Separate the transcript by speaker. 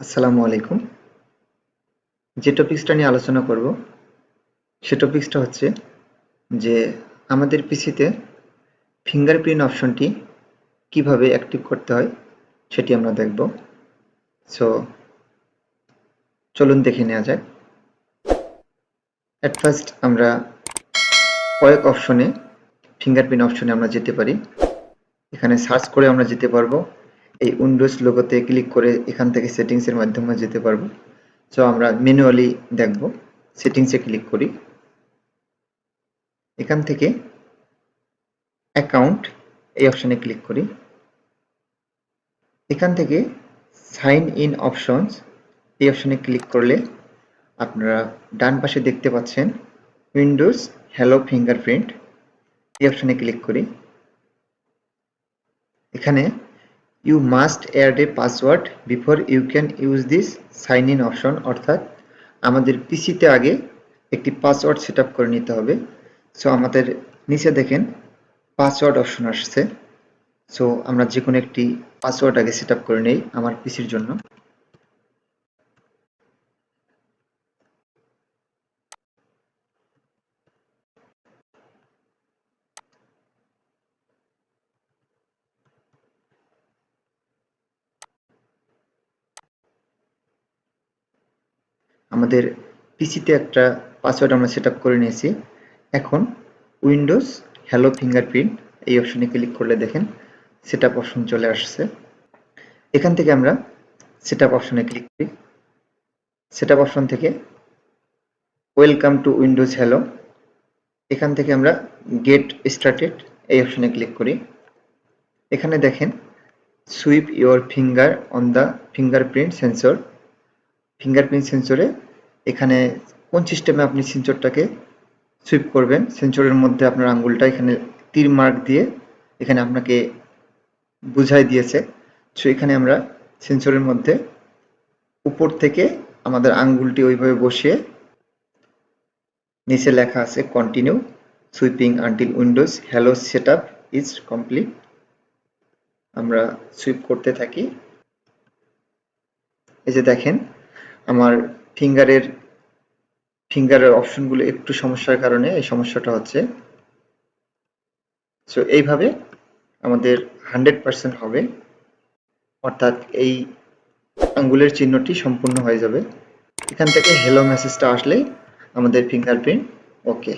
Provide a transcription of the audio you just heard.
Speaker 1: আসসালামু আলাইকুম। যে টপিকসটা নিয়ে আলোচনা করব সে টপিকসটা হচ্ছে যে আমাদের পিসিতে ফিঙ্গারপ্রিন্ট অপশনটি কিভাবে অ্যাক্টিভ করতে হয় সেটি আমরা দেখব। সো চলুন দেখে নেওয়া যাক। অ্যাট ফার্স্ট আমরা কয়েক অপশনে ফিঙ্গারপ্রিন্ট অপশনে আমরা যেতে পারি। এখানে সার্চ করে আমরা যেতে পারবো। এই উইন্ডোজ লোগোতে ক্লিক করে এখান থেকে সেটিংসের মাধ্যমে যেতে পারবো। সো আমরা ম্যানুয়ালি দেখব। সেটিংসে ক্লিক করি। এখান থেকে অ্যাকাউন্ট এই অপশনে ক্লিক করি। এখান থেকে সাইন ইন অপশনস এই অপশনে ক্লিক করলে আপনারা ডান পাশে দেখতে পাচ্ছেন উইন্ডোজ হ্যালো ফিঙ্গারপ্রিন্ট এই অপশনে ক্লিক করি। এখানে you must add a password before you can use this sign in option, অর্থাৎ আমাদের পিসিতে আগে একটি পাসওয়ার্ড সেট আপ করে নিতে হবে। সো আমাদের নিচে দেখেন পাসওয়ার্ড অপশন আসছে। সো আমরা যে কোনো একটি পাসওয়ার্ড আগে সেট আপ করে নেই আমার পিসির জন্য। আমাদের পিসিতে একটা পাসওয়ার্ড আমরা সেট আপ করে নিয়েছি। এখন উইন্ডোজ হ্যালো ফিঙ্গারপ্রিন্ট এই অপশনে ক্লিক করলে দেখেন সেট আপ অপশন চলে আসছে। এখান থেকে আমরা সেট আপ অপশনে ক্লিক করি। সেট আপ অপশন থেকে ওয়েলকাম টু উইন্ডোজ হ্যালো, এখান থেকে আমরা গেট স্টার্টেড এই অপশনে ক্লিক করি। এখানে দেখেন swipe your finger on the fingerprint sensor. Fingerprint সেন্সরে এখানে কোন সিস্টেমে আপনি সেন্সরটাকে সুইপ করবেন, সেন্সরের মধ্যে আপনার আঙ্গুলটা এখানে তীর মার্ক দিয়ে এখানে আপনাকে বুঝাই দিয়েছে। সো এখানে আমরা সেন্সরের মধ্যে উপর থেকে আমাদের আঙ্গুলটি ওইভাবে বসিয়ে নিচে লেখা আছে continue sweeping until Windows hello setup is complete. আমরা সুইপ করতে থাকি। এই যে দেখেন আমার ফিঙ্গারের অপশনগুলো একটু সমস্যার কারণে এই সমস্যাটা হচ্ছে। সো এইভাবে আমাদের 100% হবে, অর্থাৎ এই আঙ্গুলের চিহ্নটি সম্পূর্ণ হয়ে যাবে। এখান থেকে হ্যালো মেসেজটা আসলে আমাদের ফিঙ্গারপ্রিন্ট ওকে।